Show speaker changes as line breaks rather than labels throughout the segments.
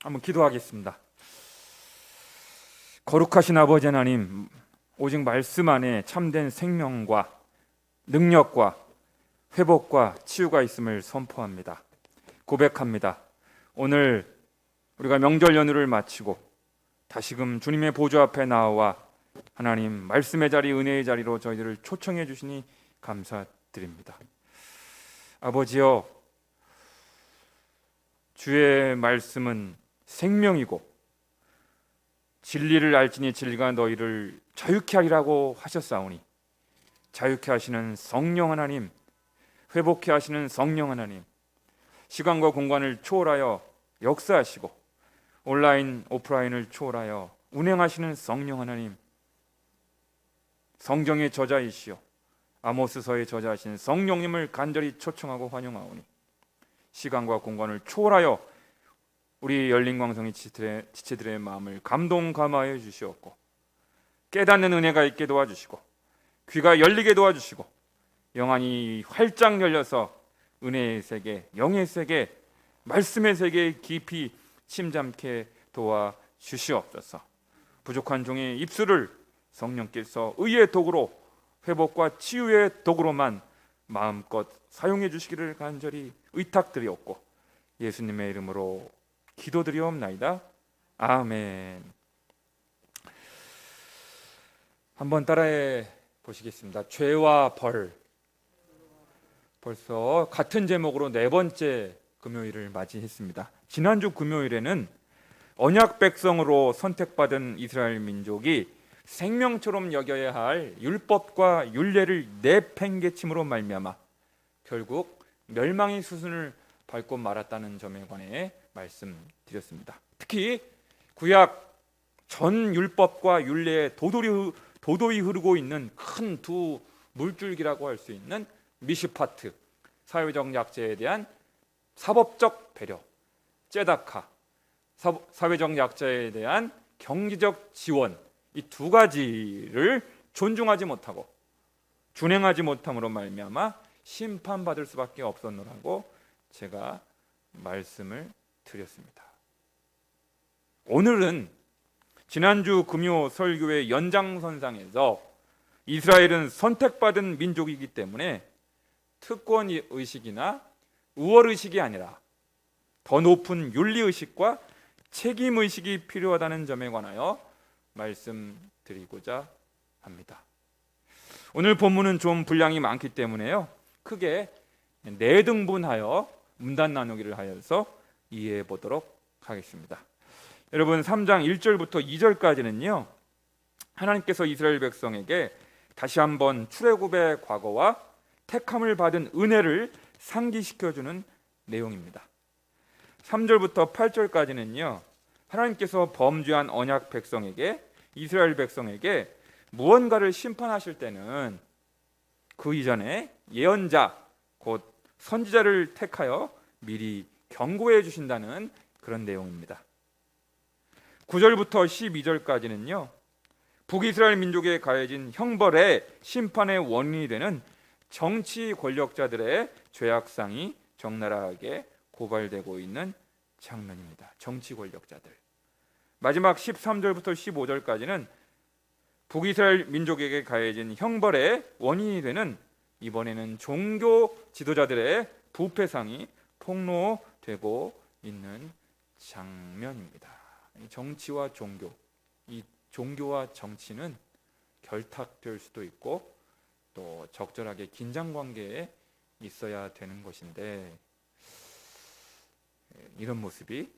한번 기도하겠습니다. 거룩하신 아버지 하나님, 오직 말씀 안에 참된 생명과 능력과 회복과 치유가 있음을 선포합니다. 고백합니다. 오늘 우리가 명절 연휴를 마치고 다시금 주님의 보좌 앞에 나와 하나님 말씀의 자리, 은혜의 자리로 저희들을 초청해 주시니 감사드립니다. 아버지여, 주의 말씀은 생명이고 진리를 알지니 진리가 너희를 자유케 하리라고 하셨사오니, 자유케 하시는 성령 하나님, 회복케 하시는 성령 하나님, 시간과 공간을 초월하여 역사하시고 온라인 오프라인을 초월하여 운행하시는 성령 하나님, 성경의 저자이시오 아모스서의 저자이신 성령님을 간절히 초청하고 환영하오니, 시간과 공간을 초월하여 우리 열린광성의 지체들의 마음을 감동감화해 주시옵고, 깨닫는 은혜가 있게 도와주시고, 귀가 열리게 도와주시고, 영안이 활짝 열려서 은혜의 세계, 영의 세계, 말씀의 세계에 깊이 침잠케 도와주시옵소서. 부족한 종의 입술을 성령께서 의의 도구로, 회복과 치유의 도구로만 마음껏 사용해 주시기를 간절히 의탁드리옵고, 예수님의 이름으로 기도드리옵나이다. 아멘. 한번 따라해 보시겠습니다. 죄와 벌. 벌써 같은 제목으로 네 번째 금요일을 맞이했습니다. 지난주 금요일에는 언약 백성으로 선택받은 이스라엘 민족이 생명처럼 여겨야 할 율법과 율례를 내팽개침으로 말미암아 결국 멸망의 수순을 밟고 말았다는 점에 관해 말씀드렸습니다. 특히 구약 전 율법과 율례에 도도히 흐르고 있는 큰 두 물줄기라고 할 수 있는 미시파트, 사회적 약자에 대한 사법적 배려, 째다카, 사회적 약자에 대한 경제적 지원, 이 두 가지를 존중하지 못하고 준행하지 못함으로 말미암아 심판받을 수밖에 없었노라고 제가 말씀을 드렸습니다. 오늘은 지난주 금요 설교의 연장선상에서 이스라엘은 선택받은 민족이기 때문에 특권 의식이나 우월 의식이 아니라 더 높은 윤리 의식과 책임 의식이 필요하다는 점에 관하여 말씀드리고자 합니다. 오늘 본문은 좀 분량이 많기 때문에요, 크게 네 등분하여 문단 나누기를 하여서 이해해 보도록 하겠습니다. 여러분, 3장 1절부터 2절까지는요, 하나님께서 이스라엘 백성에게 다시 한번 출애굽의 과거와 택함을 받은 은혜를 상기시켜주는 내용입니다. 3절부터 8절까지는요, 하나님께서 범죄한 언약 백성에게, 이스라엘 백성에게 무언가를 심판하실 때는 그 이전에 예언자, 곧 선지자를 택하여 미리 경고해 주신다는 그런 내용입니다. 9절부터 12절까지는요, 북이스라엘 민족에 가해진 형벌의 심판의 원인이 되는 정치 권력자들의 죄악상이 적나라하게 고발되고 있는 장면입니다. 정치 권력자들. 마지막 13절부터 15절까지는 북이스라엘 민족에게 가해진 형벌의 원인이 되는, 이번에는 종교 지도자들의 부패상이 폭로되고 있는 장면입니다. 정치와 종교, 이 종교와 정치는 결탁될 수도 있고 또 적절하게 긴장 관계에 있어야 되는 것인데, 이런 모습이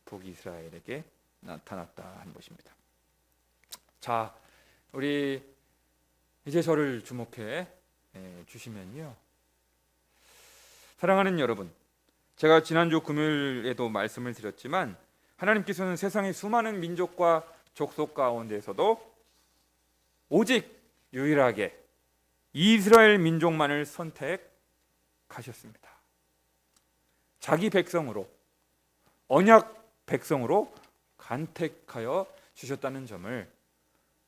북이스라엘에게 나타났다 하는 것입니다. 자, 우리 이제 저를 주목해 주시면요, 사랑하는 여러분, 제가 지난주 금요일에도 말씀을 드렸지만 하나님께서는 세상의 수많은 민족과 족속 가운데서도 오직 유일하게 이스라엘 민족만을 선택하셨습니다. 자기 백성으로, 언약 백성으로 간택하여 주셨다는 점을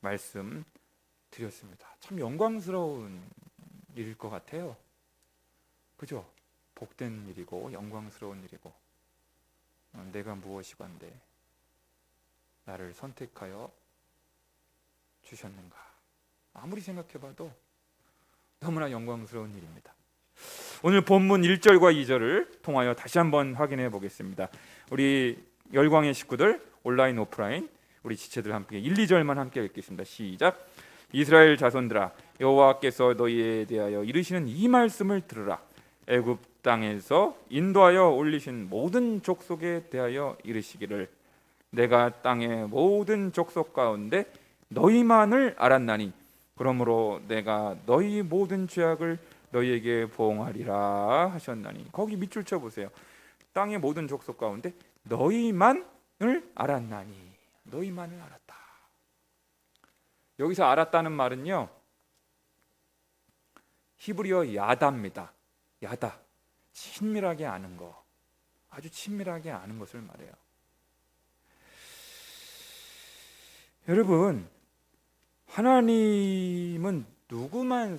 말씀드렸습니다. 참 영광스러운 일일 것 같아요. 그죠? 복된 일이고 영광스러운 일이고, 내가 무엇이건데 나를 선택하여 주셨는가? 아무리 생각해봐도 너무나 영광스러운 일입니다. 오늘 본문 1절과 2절을 통하여 다시 한번 확인해 보겠습니다. 우리 열광의 식구들, 온라인 오프라인 우리 지체들 함께 1, 2절만 함께 읽겠습니다. 시작. 이스라엘 자손들아, 여호와께서 너희에 대하여 이르시는 이 말씀을 들으라. 애굽 땅에서 인도하여 올리신 모든 족속에 대하여 이르시기를, 내가 땅의 모든 족속 가운데 너희만을 알았나니 그러므로 내가 너희 모든 죄악을 너희에게 보응하리라 하셨나니. 거기 밑줄 쳐보세요. 땅의 모든 족속 가운데 너희만을 알았나니, 너희만을 알았다. 여기서 알았다는 말은요, 히브리어 야다입니다. 야다, 친밀하게 아는 거, 아주 친밀하게 아는 것을 말해요. 여러분, 하나님은 누구만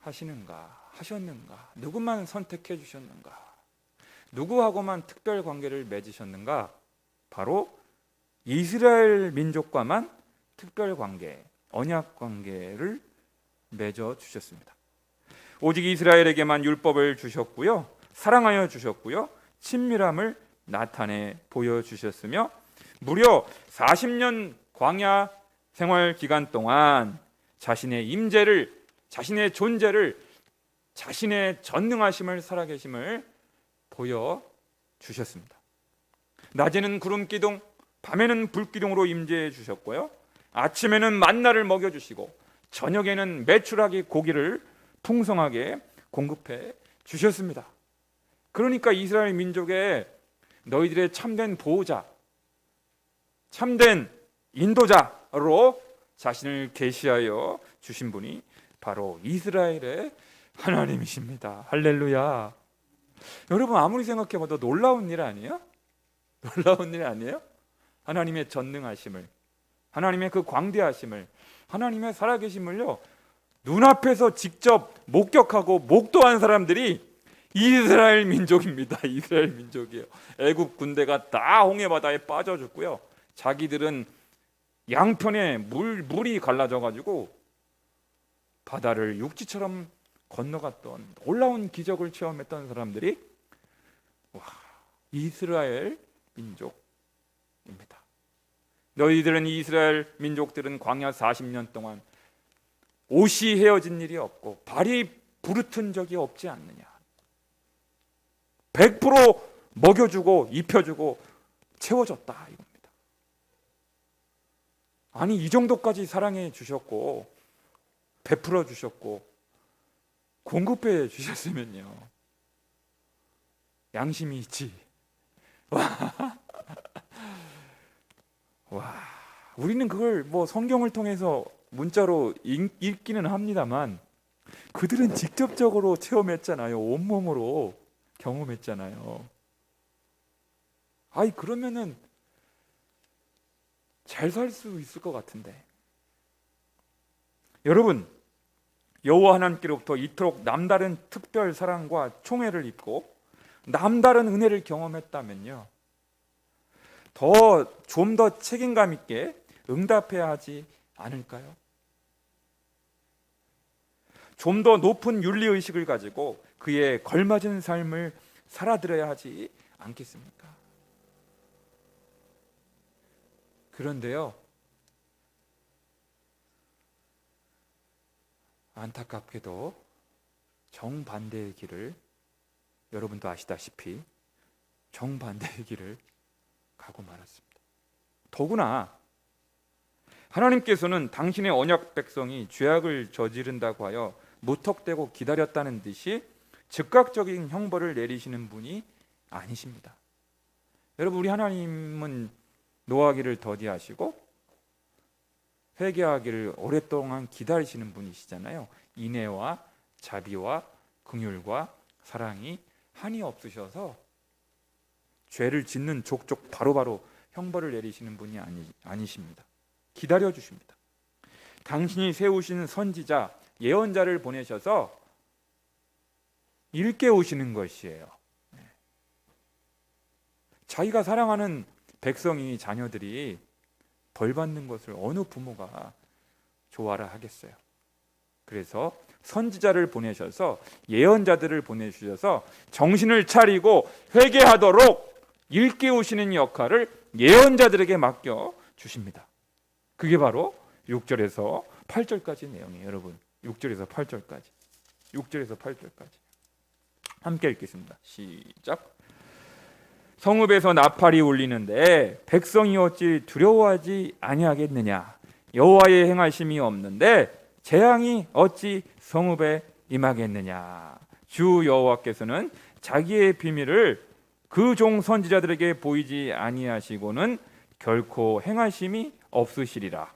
하셨는가? 누구만 선택해 주셨는가? 누구하고만 특별 관계를 맺으셨는가? 바로 이스라엘 민족과만 특별 관계, 언약 관계를 맺어 주셨습니다. 오직 이스라엘에게만 율법을 주셨고요, 사랑하여 주셨고요, 친밀함을 나타내 보여주셨으며, 무려 40년 광야 생활 기간 동안 자신의 임재를, 자신의 존재를, 자신의 전능하심을, 살아계심을 보여주셨습니다. 낮에는 구름 기둥, 밤에는 불 기둥으로 임재해 주셨고요, 아침에는 만나를 먹여주시고 저녁에는 메추라기 고기를 풍성하게 공급해 주셨습니다. 그러니까 이스라엘 민족의 너희들의 참된 보호자, 참된 인도자로 자신을 계시하여 주신 분이 바로 이스라엘의 하나님이십니다. 할렐루야. 여러분, 아무리 생각해봐도 놀라운 일 아니에요? 놀라운 일 아니에요? 하나님의 전능하심을, 하나님의 그 광대하심을, 하나님의 살아계심을요, 눈앞에서 직접 목격하고 목도한 사람들이 이스라엘 민족입니다. 이스라엘 민족이에요. 애굽 군대가 다 홍해바다에 빠져 죽고요, 자기들은 양편에 물이 갈라져 가지고 바다를 육지처럼 건너갔던 놀라운 기적을 체험했던 사람들이 이스라엘 민족입니다. 너희들은, 이스라엘 민족들은 광야 40년 동안 옷이 헤어진 일이 없고 발이 부르튼 적이 없지 않느냐. 100% 먹여주고 입혀주고 채워줬다 이겁니다. 아니, 이 정도까지 사랑해 주셨고 베풀어 주셨고 공급해 주셨으면요, 양심이 있지. 와, 우리는 그걸 뭐 성경을 통해서 문자로 읽기는 합니다만 그들은 직접적으로 체험했잖아요. 온몸으로 경험했잖아요. 아이, 그러면은 잘 살 수 있을 것 같은데. 여러분, 여호와 하나님께로부터 이토록 남다른 특별 사랑과 총애를 입고 남다른 은혜를 경험했다면요, 좀 더 책임감 있게 응답해야 하지 않을까요? 좀 더 높은 윤리의식을 가지고 그에 걸맞은 삶을 살아들어야 하지 않겠습니까? 그런데요, 안타깝게도 정반대의 길을, 여러분도 아시다시피 정반대의 길을 가고 말았습니다. 더구나 하나님께서는 당신의 언약 백성이 죄악을 저지른다고 하여 무턱대고 기다렸다는 듯이 즉각적인 형벌을 내리시는 분이 아니십니다. 여러분, 우리 하나님은 노하기를 더디하시고 회개하기를 오랫동안 기다리시는 분이시잖아요. 인애와 자비와 긍휼과 사랑이 한이 없으셔서 죄를 짓는 족족 바로바로 형벌을 내리시는 분이 아니십니다. 기다려 주십니다. 당신이 세우신 선지자, 예언자를 보내셔서 일깨우시는 것이에요. 자기가 사랑하는 백성이, 자녀들이 벌 받는 것을 어느 부모가 좋아라 하겠어요. 그래서 선지자를 보내셔서, 예언자들을 보내주셔서 정신을 차리고 회개하도록 일깨우시는 역할을 예언자들에게 맡겨 주십니다. 그게 바로 6절에서 8절까지 내용이에요. 여러분, 6절에서 8절까지, 6절에서 8절까지 함께 읽겠습니다. 시작. 성읍에서 나팔이 울리는데 백성이 어찌 두려워하지 아니하겠느냐? 여호와의 행하심이 없는데 재앙이 어찌 성읍에 임하겠느냐? 주 여호와께서는 자기의 비밀을 그 종 선지자들에게 보이지 아니하시고는 결코 행하심이 없으시리라.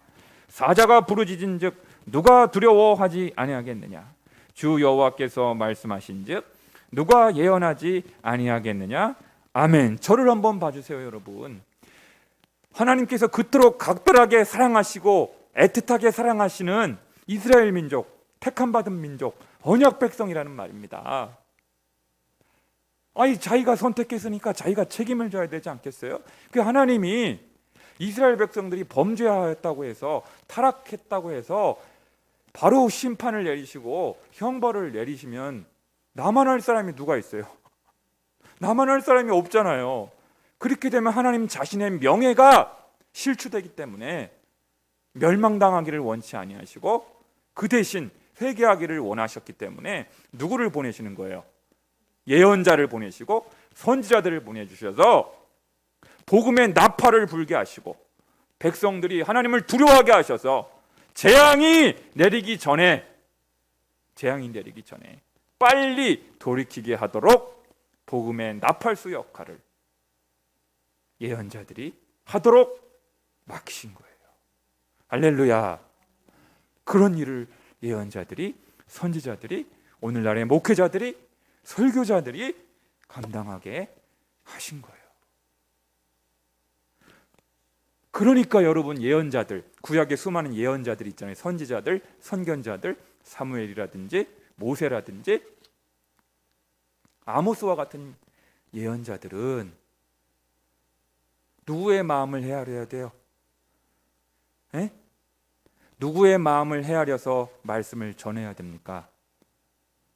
사자가 부르짖은즉 누가 두려워하지 아니하겠느냐? 주 여호와께서 말씀하신즉 누가 예언하지 아니하겠느냐? 아멘. 저를 한번 봐주세요, 여러분. 하나님께서 그토록 각별하게 사랑하시고 애틋하게 사랑하시는 이스라엘 민족, 택함받은 민족, 언약 백성이라는 말입니다. 아니, 자기가 선택했으니까 자기가 책임을 져야 되지 않겠어요? 그 하나님이 이스라엘 백성들이 범죄하였다고 해서, 타락했다고 해서 바로 심판을 내리시고 형벌을 내리시면 나만 할 사람이 누가 있어요? 나만 할 사람이 없잖아요. 그렇게 되면 하나님 자신의 명예가 실추되기 때문에 멸망당하기를 원치 아니하시고 그 대신 회개하기를 원하셨기 때문에 누구를 보내시는 거예요? 예언자를 보내시고 선지자들을 보내주셔서 복음의 나팔을 불게 하시고 백성들이 하나님을 두려워하게 하셔서 재앙이 내리기 전에 빨리 돌이키게 하도록 복음의 나팔수 역할을 예언자들이 하도록 맡기신 거예요. 할렐루야. 그런 일을 예언자들이, 선지자들이, 오늘날의 목회자들이, 설교자들이 감당하게 하신 거예요. 그러니까 여러분, 예언자들, 구약의 수많은 예언자들 있잖아요. 선지자들, 선견자들, 사무엘이라든지 모세라든지 아모스와 같은 예언자들은 누구의 마음을 헤아려야 돼요? 누구의 마음을 헤아려서 말씀을 전해야 됩니까?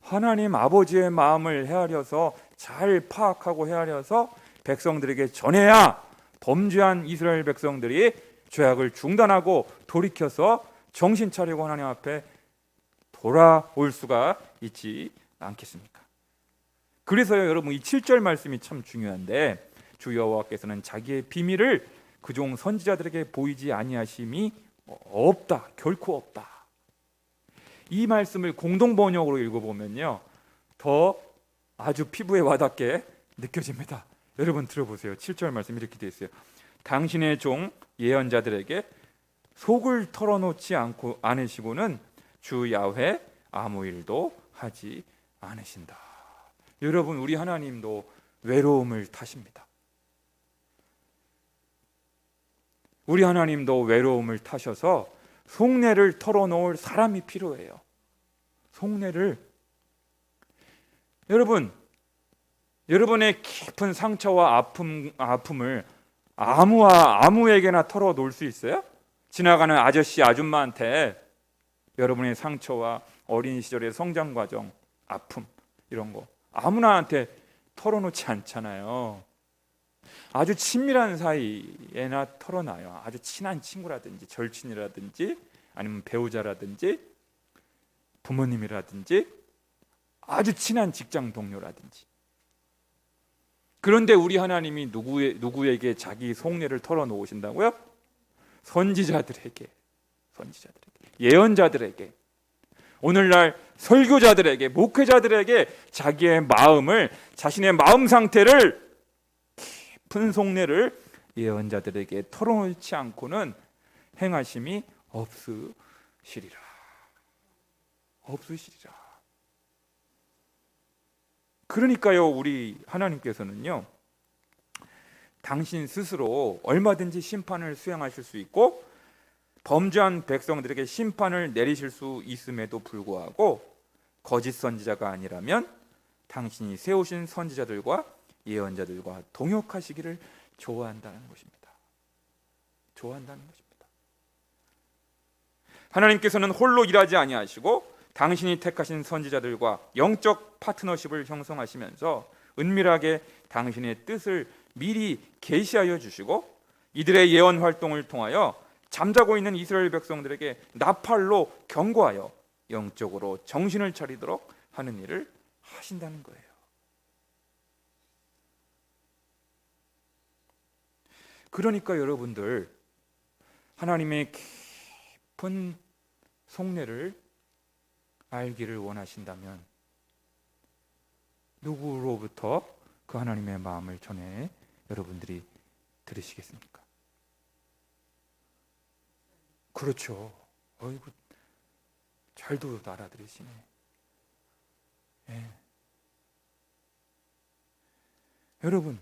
하나님 아버지의 마음을 헤아려서, 잘 파악하고 헤아려서 백성들에게 전해야 범죄한 이스라엘 백성들이 죄악을 중단하고 돌이켜서 정신 차리고 하나님 앞에 돌아올 수가 있지 않겠습니까? 그래서요, 여러분, 이 7절 말씀이 참 중요한데, 주 여호와께서는 자기의 비밀을 그 종 선지자들에게 보이지 아니하심이 없다, 결코 없다. 이 말씀을 공동 번역으로 읽어보면요, 더 아주 피부에 와닿게 느껴집니다. 여러분 들어보세요. 7절 말씀 이렇게 되어 있어요. 당신의 종 예언자들에게 속을 털어놓지 않으시고는 주 야훼 아무 일도 하지 않으신다. 여러분, 우리 하나님도 외로움을 타십니다. 우리 하나님도 외로움을 타셔서 속내를 털어놓을 사람이 필요해요. 속내를. 여러분, 여러분의 깊은 상처와 아픔을 아무에게나 털어놓을 수 있어요? 지나가는 아저씨, 아줌마한테 여러분의 상처와 어린 시절의 성장 과정, 아픔, 이런 거 아무나한테 털어놓지 않잖아요. 아주 친밀한 사이에나 털어놔요. 아주 친한 친구라든지 절친이라든지 아니면 배우자라든지 부모님이라든지 아주 친한 직장 동료라든지. 그런데 우리 하나님이 누구에게 자기 속내를 털어놓으신다고요? 선지자들에게, 예언자들에게, 오늘날 설교자들에게, 목회자들에게 자기의 마음을, 자신의 마음 상태를, 깊은 속내를 예언자들에게 털어놓지 않고는 행하심이 없으시리라. 그러니까요, 우리 하나님께서는요, 당신 스스로 얼마든지 심판을 수행하실 수 있고 범죄한 백성들에게 심판을 내리실 수 있음에도 불구하고 거짓 선지자가 아니라면 당신이 세우신 선지자들과 예언자들과 동역하시기를 좋아한다는 것입니다. 좋아한다는 것입니다. 하나님께서는 홀로 일하지 아니하시고 당신이 택하신 선지자들과 영적 파트너십을 형성하시면서 은밀하게 당신의 뜻을 미리 계시하여 주시고 이들의 예언 활동을 통하여 잠자고 있는 이스라엘 백성들에게 나팔로 경고하여 영적으로 정신을 차리도록 하는 일을 하신다는 거예요. 그러니까 여러분들 하나님의 깊은 속내를 알기를 원하신다면 누구로부터 그 하나님의 마음을 전해 여러분들이 들으시겠습니까? 그렇죠. 어이구, 잘도 알아들으시네. 예. 여러분,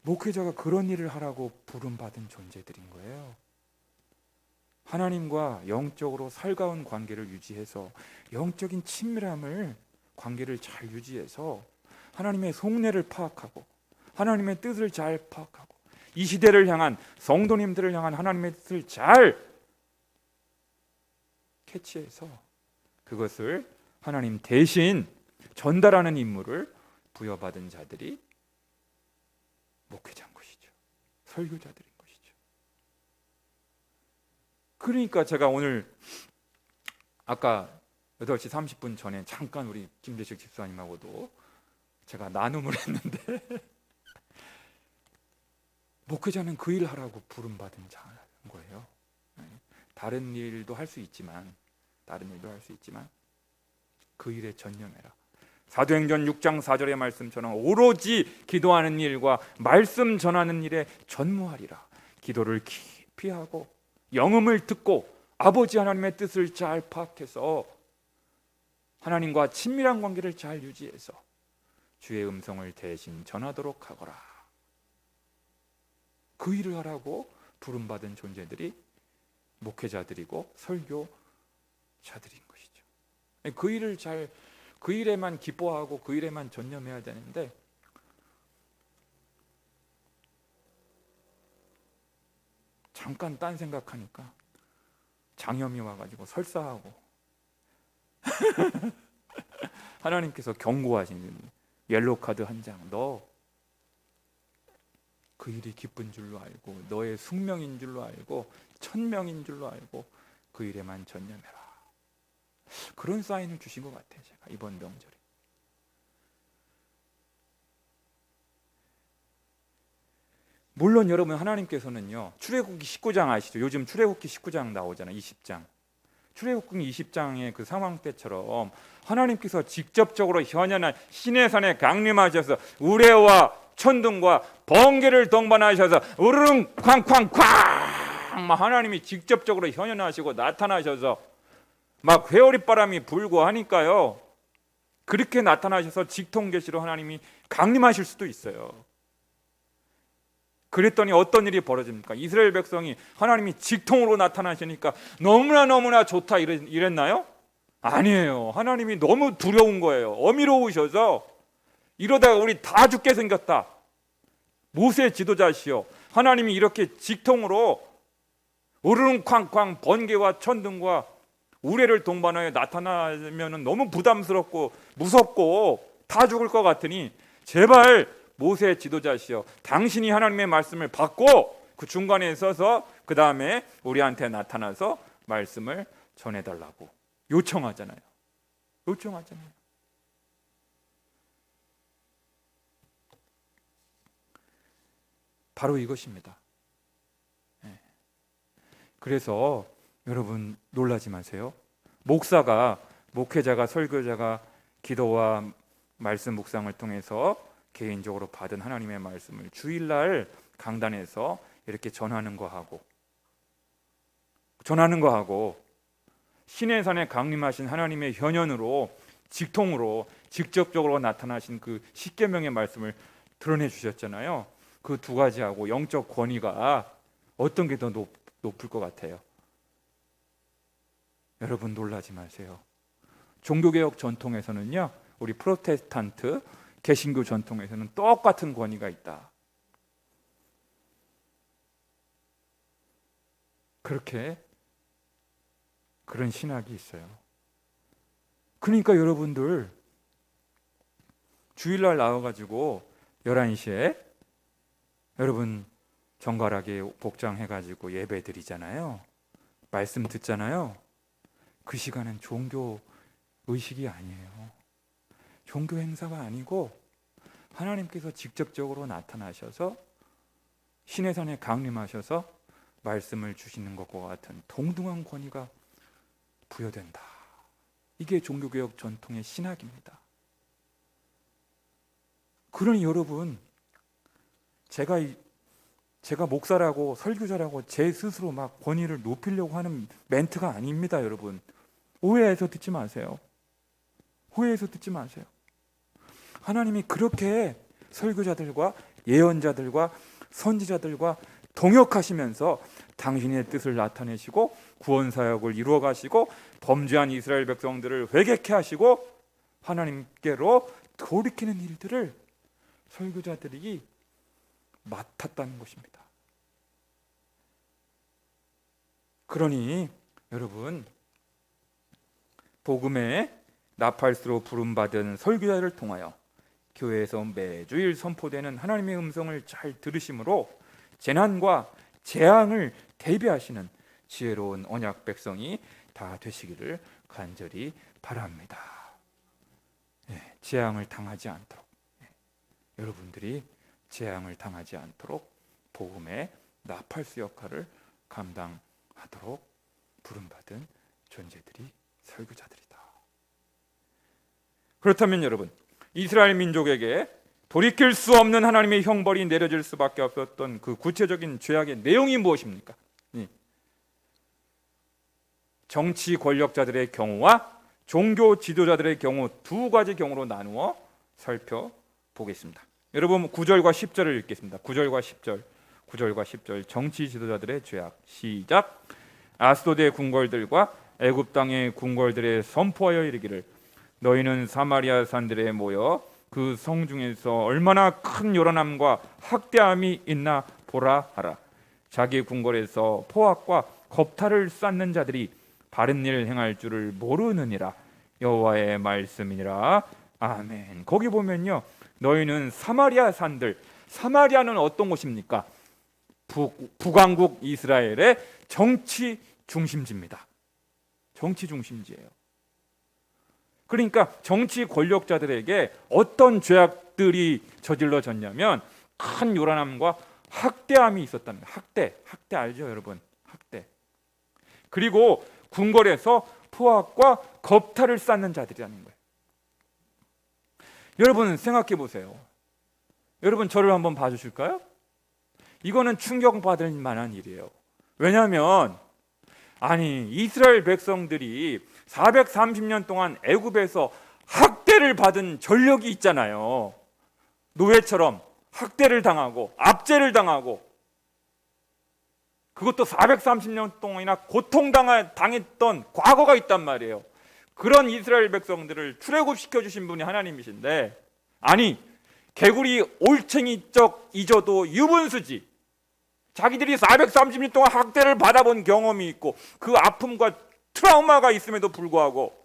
목회자가 그런 일을 하라고 부름받은 존재들인 거예요. 하나님과 영적으로 살가운 관계를 유지해서 영적인 친밀함을 관계를 잘 유지해서 하나님의 속내를 파악하고 하나님의 뜻을 잘 파악하고 이 시대를 향한 성도님들을 향한 하나님의 뜻을 잘 캐치해서 그것을 하나님 대신 전달하는 임무를 부여받은 자들이 목회자인 것이죠. 설교자들인 것이죠. 그러니까 제가 오늘 아까 8시 30분 전에 잠깐 우리 김대식 집사님하고도 제가 나눔을 했는데 목회자는 그 일을 하라고 부름받은 자인 거예요. 다른 일도 할 수 있지만 그 일에 전념해라. 사도행전 6장 4절의 말씀처럼 오로지 기도하는 일과 말씀 전하는 일에 전무하리라. 기도를 깊이 하고 영음을 듣고 아버지 하나님의 뜻을 잘 파악해서 하나님과 친밀한 관계를 잘 유지해서 주의 음성을 대신 전하도록 하거라. 그 일을 하라고 부름받은 존재들이 목회자들이고 설교자들인 것이죠. 그 일에만 기뻐하고 그 일에만 전념해야 되는데 잠깐 딴 생각하니까 장염이 와가지고 설사하고 하나님께서 경고하시는 옐로우 카드 한 장, 너 그 일이 기쁜 줄로 알고 너의 숙명인 줄로 알고 천명인 줄로 알고 그 일에만 전념해라. 그런 사인을 주신 것 같아요. 제가 이번 명절에 물론 여러분 하나님께서는요 출애굽기 19장 아시죠? 요즘 출애굽기 19장 나오잖아요. 20장 출애굽기 20장의 그 상황 때처럼 하나님께서 직접적으로 현현한 시내산에 강림하셔서 우레와 천둥과 번개를 동반하셔서 우르릉 쾅쾅쾅 막 하나님이 직접적으로 현현하시고 나타나셔서 막 회오리바람이 불고 하니까요 그렇게 나타나셔서 직통계시로 하나님이 강림하실 수도 있어요. 그랬더니 어떤 일이 벌어집니까? 이스라엘 백성이 하나님이 직통으로 나타나시니까 너무나 좋다 이랬나요? 아니에요. 하나님이 너무 두려운 거예요. 어미로우셔서 이러다가 우리 다 죽게 생겼다. 모세 지도자시여 하나님이 이렇게 직통으로 우르릉쾅쾅 번개와 천둥과 우레를 동반하여 나타나면 너무 부담스럽고 무섭고 다 죽을 것 같으니 제발 모세 지도자시여 당신이 하나님의 말씀을 받고 그 중간에 서서 그 다음에 우리한테 나타나서 말씀을 전해달라고 요청하잖아요. 바로 이것입니다. 그래서 여러분 놀라지 마세요. 목회자가 설교자가 기도와 말씀 묵상을 통해서 개인적으로 받은 하나님의 말씀을 주일날 강단에서 이렇게 전하는 거하고 시내산에 강림하신 하나님의 현현으로 직통으로 직접적으로 나타나신 그 십계명의 말씀을 드러내 주셨잖아요. 그 두 가지하고 영적 권위가 어떤 게 더 높을 것 같아요? 여러분 놀라지 마세요. 종교개혁 전통에서는요 우리 프로테스탄트 개신교 전통에서는 똑같은 권위가 있다. 그렇게 그런 신학이 있어요. 그러니까 여러분들 주일날 나와가지고 11시에 여러분 정갈하게 복장해가지고 예배 드리잖아요. 말씀 듣잖아요. 그 시간은 종교 의식이 아니에요. 종교 행사가 아니고 하나님께서 직접적으로 나타나셔서 시내산에 강림하셔서 말씀을 주시는 것과 같은 동등한 권위가 부여된다. 이게 종교개혁 전통의 신학입니다. 그러니 여러분, 제가 목사라고 설교자라고 제 스스로 막 권위를 높이려고 하는 멘트가 아닙니다. 여러분, 오해해서 듣지 마세요. 오해해서 듣지 마세요. 하나님이 그렇게 설교자들과 예언자들과 선지자들과 동역하시면서 당신의 뜻을 나타내시고 구원사역을 이루어 가시고 범죄한 이스라엘 백성들을 회개케 하시고 하나님께로 돌이키는 일들을 설교자들이 맡았다는 것입니다. 그러니 여러분, 복음의 나팔수로 부름받은 설교자를 통하여 교회에서 매주일 선포되는 하나님의 음성을 잘 들으심으로 재난과 재앙을 대비하시는 지혜로운 언약 백성이 다 되시기를 간절히 바랍니다. 재앙을 당하지 않도록, 여러분들이 재앙을 당하지 않도록 복음의 나팔수 역할을 감당하도록 부름받은 존재들이 설교자들이다. 그렇다면 여러분, 이스라엘 민족에게 돌이킬 수 없는 하나님의 형벌이 내려질 수밖에 없었던 그 구체적인 죄악의 내용이 무엇입니까? 정치 권력자들의 경우와 종교 지도자들의 경우 두 가지 경우로 나누어 살펴보겠습니다. 여러분 9절과 10절을 읽겠습니다. 9절과 10절 정치 지도자들의 죄악. 시작. 아스도드의 궁궐들과 애굽 땅의 궁궐들에 선포하여 이르기를 너희는 사마리아 산들에 모여 그 성 중에서 얼마나 큰 요란함과 학대함이 있나 보라 하라. 자기 궁궐에서 포악과 겁탈을 쌓는 자들이 바른 일을 행할 줄을 모르느니라. 여호와의 말씀이니라. 아멘. 거기 보면요, 너희는 사마리아 산들, 사마리아는 어떤 곳입니까? 북왕국 이스라엘의 정치 중심지입니다. 정치 중심지예요. 그러니까 정치 권력자들에게 어떤 죄악들이 저질러졌냐면 큰 요란함과 학대함이 있었다는 거예요. 학대 알죠 여러분? 학대. 그리고 궁궐에서 포악과 겁탈을 쌓는 자들이라는 거예요. 여러분 생각해 보세요. 여러분 저를 한번 봐주실까요? 이거는 충격받을 만한 일이에요. 왜냐하면 이스라엘 백성들이 430년 동안 애굽에서 학대를 받은 전력이 있잖아요. 노예처럼 학대를 당하고 압제를 당하고, 그것도 430년 동안이나 고통당했던 과거가 있단 말이에요. 그런 이스라엘 백성들을 출애굽시켜 주신 분이 하나님이신데, 개구리 올챙이적 잊어도 유분수지, 자기들이 430년 동안 학대를 받아본 경험이 있고 그 아픔과 트라우마가 있음에도 불구하고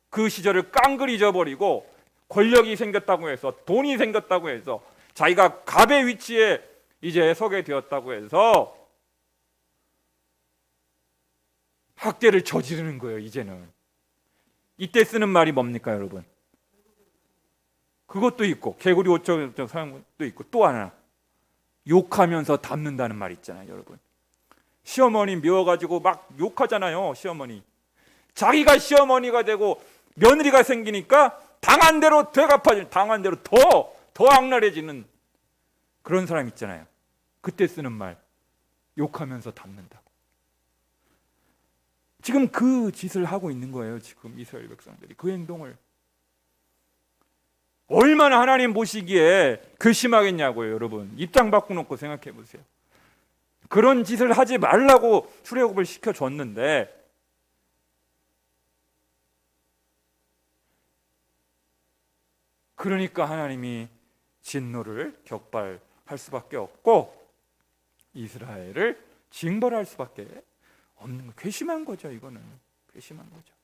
그 시절을 깡글 잊어버리고 권력이 생겼다고 해서, 돈이 생겼다고 해서, 자기가 갑의 위치에 이제 서게 되었다고 해서 학대를 저지르는 거예요. 이제는 이때 쓰는 말이 뭡니까 여러분? 그것도 있고 개구리 옷처럼 사용도 있고, 또 하나 욕하면서 담는다는 말 있잖아요 여러분. 시어머니 미워가지고 막 욕하잖아요. 시어머니, 자기가 시어머니가 되고 며느리가 생기니까 당한 대로 되갚아질, 당한 대로 더 악랄해지는 그런 사람 있잖아요. 그때 쓰는 말, 욕하면서 담는다고. 지금 그 짓을 하고 있는 거예요. 지금 이스라엘 백성들이 그 행동을. 얼마나 하나님 보시기에 괘씸하겠냐고요 여러분. 입장 바꿔놓고 생각해 보세요. 그런 짓을 하지 말라고 출애굽을 시켜줬는데 그러니까 하나님이 진노를 격발할 수밖에 없고 이스라엘을 징벌할 수밖에 없는 거. 괘씸한 거죠. 이거는 괘씸한 거죠.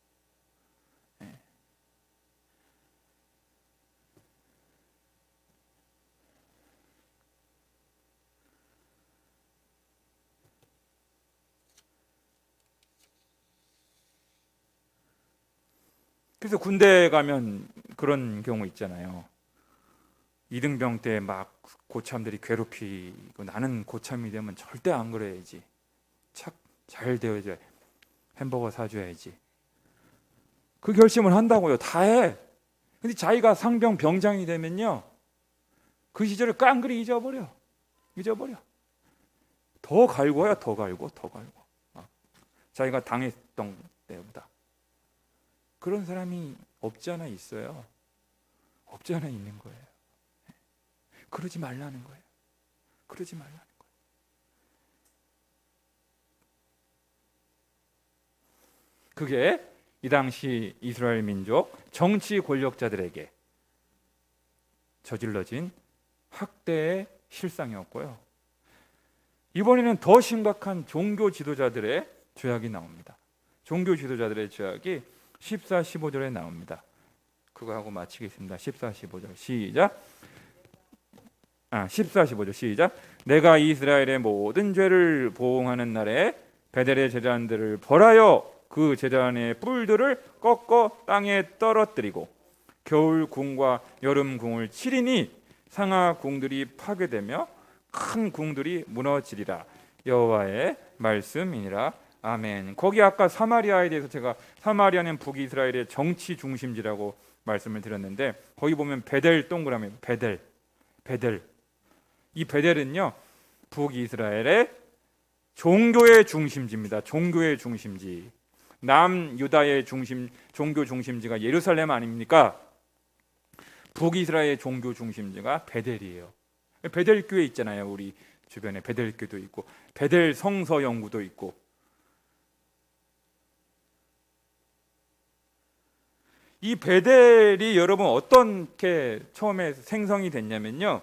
네. 그래서 군대에 가면 그런 경우 있잖아요. 이등병 때 막 고참들이 괴롭히고 나는 고참이 되면 절대 안 그래야지. 착 잘 되어야 햄버거 사줘야지. 그 결심을 한다고요. 다 해. 근데 자기가 상병 병장이 되면요, 그 시절을 깡그리 잊어버려. 더 갈고야 더 갈고. 자기가 당했던 때보다. 그런 사람이 없지 않아 있어요. 없지 않아 있는 거예요. 그러지 말라는 거예요. 그러지 말라는 거예요. 그게 이 당시 이스라엘 민족 정치 권력자들에게 저질러진 학대의 실상이었고요. 이번에는 더 심각한 종교 지도자들의 죄악이 나옵니다. 종교 지도자들의 죄악이 14, 15절에 나옵니다. 그거 하고 마치겠습니다. 14, 15절 시작. 14, 15절 시작. 내가 이스라엘의 모든 죄를 보응하는 날에 베델의 제단들을 벌하여 그 제단의 뿔들을 꺾어 땅에 떨어뜨리고 겨울 궁과 여름 궁을 치리니 상하 궁들이 파괴되며 큰 궁들이 무너지리라. 여호와의 말씀이니라. 아멘. 거기 아까 사마리아에 대해서 제가 사마리아는 북이스라엘의 정치 중심지라고 말씀을 드렸는데 거기 보면 베델 동그라미 베델. 이 베델은요 북이스라엘의 종교의 중심지입니다. 종교의 중심지. 남유다의 종교 중심지가 예루살렘 아닙니까? 북이스라엘의 종교 중심지가 베델이에요. 베델 교회 있잖아요. 우리 주변에 베델 교도 있고 베델 성서 연구도 있고. 이 베델이 여러분 어떻게 처음에 생성이 됐냐면요,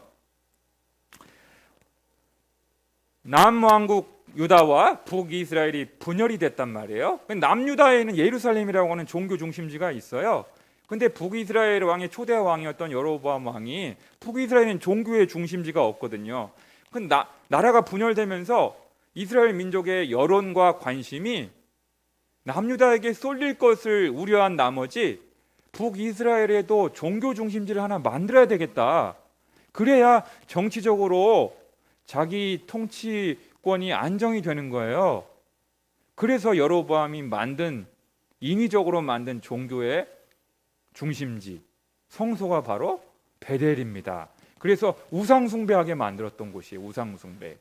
남왕국 유다와 북이스라엘이 분열이 됐단 말이에요. 남유다에는 예루살렘이라고 하는 종교 중심지가 있어요. 근데 북이스라엘 왕의 초대 왕이었던 여로보암 왕이 북이스라엘은 종교의 중심지가 없거든요. 나라가 분열되면서 이스라엘 민족의 여론과 관심이 남유다에게 쏠릴 것을 우려한 나머지 북이스라엘에도 종교 중심지를 하나 만들어야 되겠다. 그래야 정치적으로 자기 통치권이 안정이 되는 거예요. 그래서 여로보암이 인위적으로 만든 종교의 중심지, 성소가 바로 베델입니다. 그래서 우상숭배하게 만들었던 곳이에요. 우상숭배.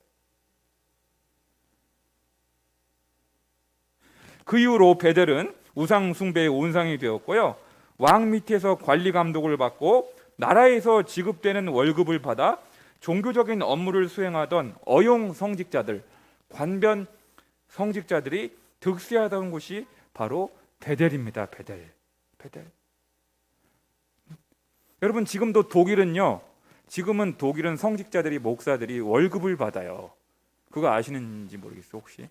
그 이후로 베델은 우상숭배의 온상이 되었고요. 왕 밑에서 관리 감독을 받고 나라에서 지급되는 월급을 받아 종교적인 업무를 수행하던 어용 성직자들, 관변 성직자들이 득세하던 곳이 바로 베델입니다. 베델. 여러분 지금도 지금은 독일은 성직자들이 목사들이 월급을 받아요. 그거 아시는지 모르겠어요. 혹시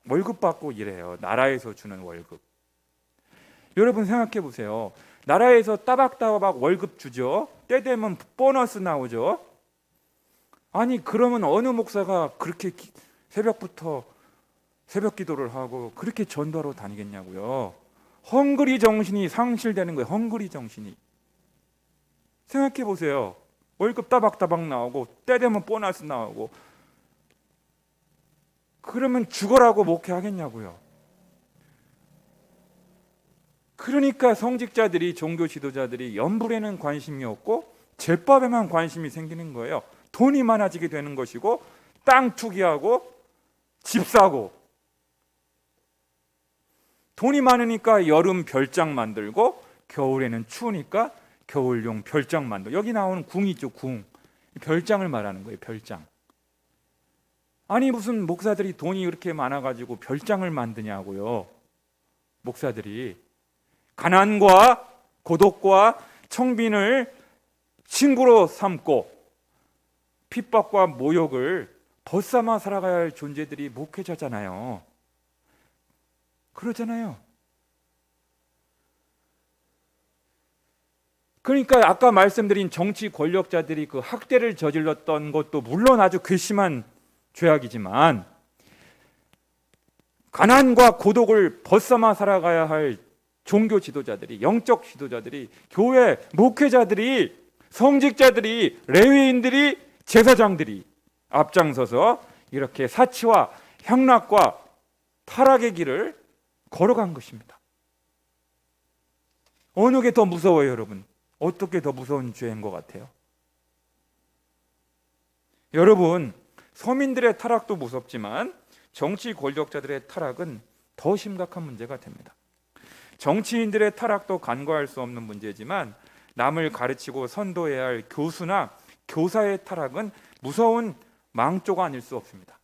월급 받고 일해요. 나라에서 주는 월급. 여러분 생각해 보세요. 나라에서 따박따박 월급 주죠. 때 되면 보너스 나오죠. 아니 그러면 어느 목사가 그렇게 새벽부터 새벽 기도를 하고 그렇게 전도하러 다니겠냐고요. 헝그리 정신이 상실되는 거예요. 헝그리 정신이. 생각해 보세요. 월급 따박따박 나오고 때 되면 보너스 나오고 그러면 죽어라고 목회하겠냐고요. 그러니까 성직자들이, 종교 지도자들이 연불에는 관심이 없고 제법에만 관심이 생기는 거예요. 돈이 많아지게 되는 것이고 땅 투기하고 집 사고, 돈이 많으니까 여름 별장 만들고 겨울에는 추우니까 겨울용 별장 만들고. 여기 나오는 궁이죠. 궁. 별장을 말하는 거예요. 별장. 아니 무슨 목사들이 돈이 이렇게 많아가지고 별장을 만드냐고요. 목사들이 가난과 고독과 청빈을 친구로 삼고 핍박과 모욕을 벗삼아 살아가야 할 존재들이 목회자잖아요. 그러잖아요. 그러니까 아까 말씀드린 정치 권력자들이 그 학대를 저질렀던 것도 물론 아주 괘씸한 죄악이지만, 가난과 고독을 벗삼아 살아가야 할 종교 지도자들이, 영적 지도자들이, 교회 목회자들이, 성직자들이, 레위인들이, 제사장들이 앞장서서 이렇게 사치와 향락과 타락의 길을 걸어간 것입니다. 어느 게 더 무서워요, 여러분? 어떻게 더 무서운 죄인 것 같아요? 여러분, 서민들의 타락도 무섭지만 정치 권력자들의 타락은 더 심각한 문제가 됩니다. 정치인들의 타락도 간과할 수 없는 문제지만 남을 가르치고 선도해야 할 교수나 교사의 타락은 무서운 망조가 아닐 수 없습니다.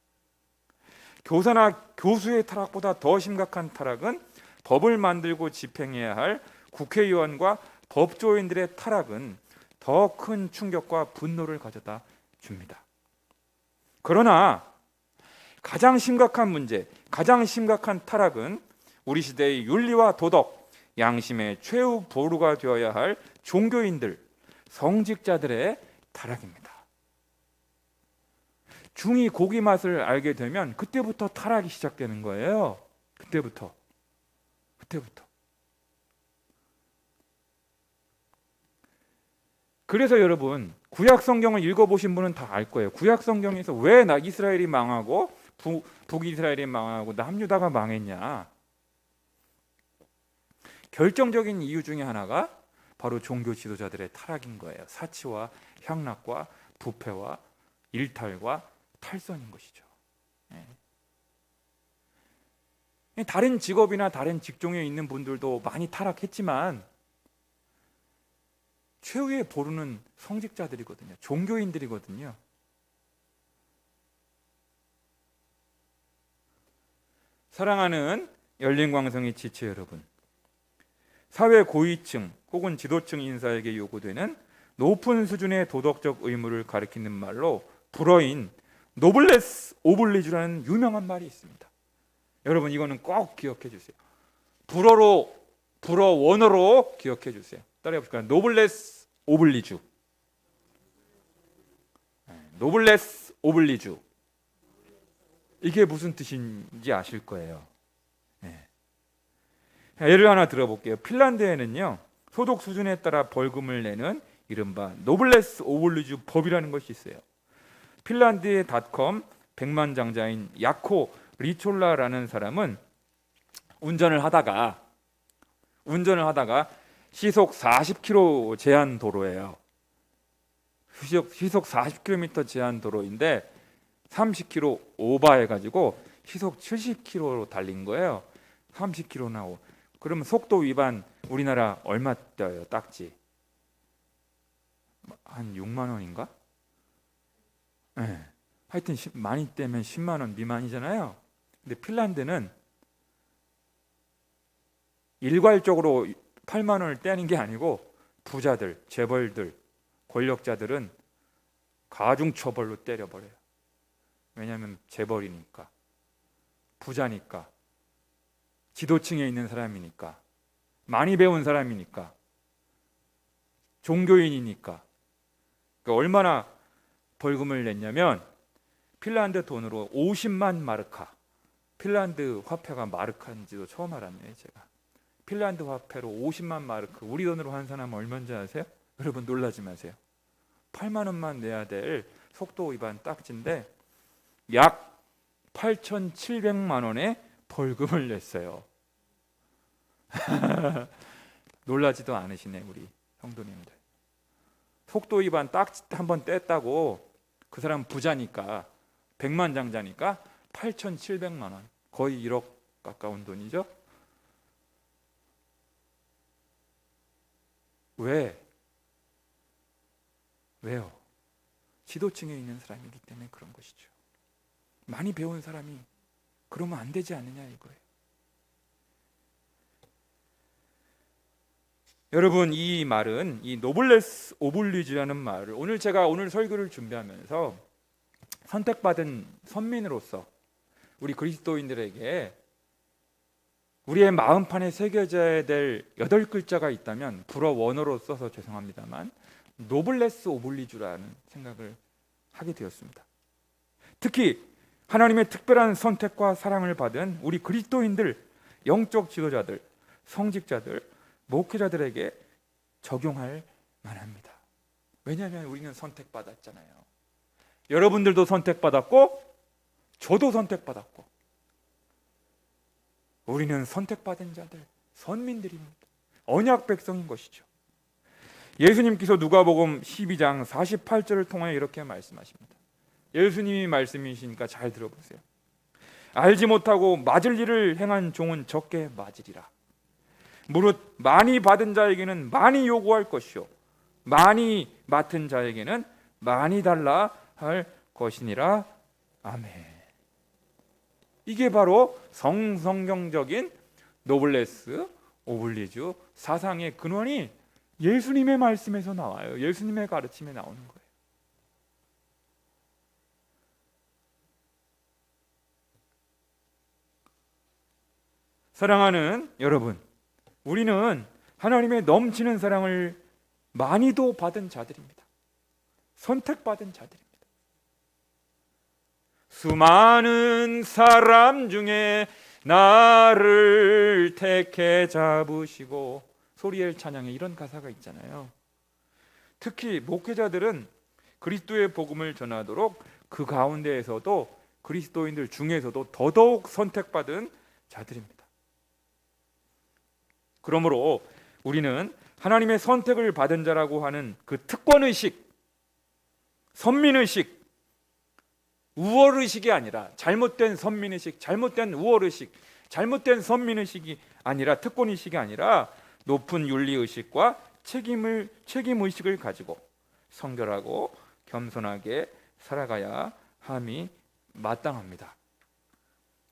교사나 교수의 타락보다 더 심각한 타락은 법을 만들고 집행해야 할 국회의원과 법조인들의 타락은 더 큰 충격과 분노를 가져다 줍니다. 그러나 가장 심각한 문제, 가장 심각한 타락은 우리 시대의 윤리와 도덕, 양심의 최후 보루가 되어야 할 종교인들, 성직자들의 타락입니다. 중이 고기 맛을 알게 되면 그때부터 타락이 시작되는 거예요. 그때부터. 그래서 여러분, 구약 성경을 읽어보신 분은 다 알 거예요. 구약 성경에서 왜 이스라엘이 망하고 북이스라엘이 망하고 남유다가 망했냐? 결정적인 이유 중에 하나가 바로 종교 지도자들의 타락인 거예요. 사치와 향락과 부패와 일탈과 탈선인 것이죠. 다른 직업이나 다른 직종에 있는 분들도 많이 타락했지만 최후의 보루는 성직자들이거든요. 종교인들이거든요. 사랑하는 열린광성의 지체 여러분, 사회 고위층 혹은 지도층 인사에게 요구되는 높은 수준의 도덕적 의무를 가리키는 말로 불어인 노블레스 오블리주라는 유명한 말이 있습니다. 여러분, 이거는 꼭 기억해 주세요. 불어 원어로 기억해 주세요. 따라해 볼까요? 노블레스 오블리주. 노블레스 오블리주. 이게 무슨 뜻인지 아실 거예요. 예를 하나 들어볼게요. 핀란드에는요, 소득 수준에 따라 벌금을 내는 이른바 노블레스 오블리주 법이라는 것이 있어요. 핀란드의 닷컴 백만장자인 야코 리촐라라는 사람은 운전을 하다가 시속 40km 제한 도로예요. 시속 40km 제한 도로인데 30km 오버해가지고 시속 70km로 달린 거예요. 30km 나고. 그러면 속도 위반 우리나라 얼마 떠요? 딱지 한 6만 원인가? 네. 하여튼 많이 떼면 10만 원 미만이잖아요. 근데 핀란드는 일괄적으로 8만 원을 떼는 게 아니고 부자들, 재벌들, 권력자들은 가중처벌로 때려버려요. 왜냐하면 재벌이니까, 부자니까, 지도층에 있는 사람이니까, 많이 배운 사람이니까, 종교인이니까. 그러니까 얼마나 벌금을 냈냐면 핀란드 돈으로 50만 마르카. 핀란드 화폐가 마르카인지도 처음 알았네요, 제가. 핀란드 화폐로 50만 마르크, 우리 돈으로 환산하면 얼마인지 아세요? 여러분 놀라지 마세요. 8만 원만 내야 될 속도 위반 딱지인데 약 8,700만 원의 벌금을 냈어요. 놀라지도 않으시네, 우리 성도님들. 속도 위반 딱지 한번 뗐다고, 그 사람 부자니까, 백만장자니까 8,700만 원, 거의 1억 가까운 돈이죠. 왜요? 지도층에 있는 사람이기 때문에 그런 것이죠. 많이 배운 사람이 그러면 안 되지 않느냐 이거예요. 여러분, 이 말은 이 노블레스 오블리주라는 말을 제가 오늘 설교를 준비하면서 선택받은 선민으로서 우리 그리스도인들에게 우리의 마음판에 새겨져야 될 8글자가 있다면 불어 원어로 써서 죄송합니다만 노블레스 오블리주라는 생각을 하게 되었습니다. 특히 하나님의 특별한 선택과 사랑을 받은 우리 그리스도인들, 영적 지도자들, 성직자들, 목회자들에게 적용할 만합니다. 왜냐하면 우리는 선택받았잖아요. 여러분들도 선택받았고 저도 선택받았고 우리는 선택받은 자들, 선민들입니다. 언약 백성인 것이죠. 예수님께서 누가복음 12장 48절을 통하여 이렇게 말씀하십니다. 예수님이 말씀이시니까 잘 들어보세요. 알지 못하고 맞을 일을 행한 종은 적게 맞으리라. 무릇 많이 받은 자에게는 많이 요구할 것이요 많이 맡은 자에게는 많이 달라 할 것이니라. 아멘. 이게 바로 성경적인 노블레스 오블리주 사상의 근원이 예수님의 말씀에서 나와요. 예수님의 가르침에 나오는 거예요. 사랑하는 여러분, 우리는 하나님의 넘치는 사랑을 많이도 받은 자들입니다. 선택받은 자들입니다. 수많은 사람 중에 나를 택해 잡으시고, 소리엘 찬양에 이런 가사가 있잖아요. 특히 목회자들은 그리스도의 복음을 전하도록 그 가운데에서도 그리스도인들 중에서도 더더욱 선택받은 자들입니다. 그러므로 우리는 하나님의 선택을 받은 자라고 하는 그 특권의식, 선민의식, 우월의식이 아니라 잘못된 선민의식, 잘못된 우월의식, 잘못된 선민의식이 아니라 특권의식이 아니라 높은 윤리의식과 책임의식을 가지고 성결하고 겸손하게 살아가야 함이 마땅합니다.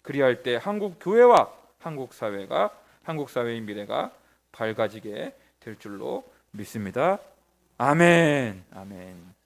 그리할 때 한국 교회와 한국 사회가 한국 사회의 미래가 밝아지게 될 줄로 믿습니다. 아멘. 아멘.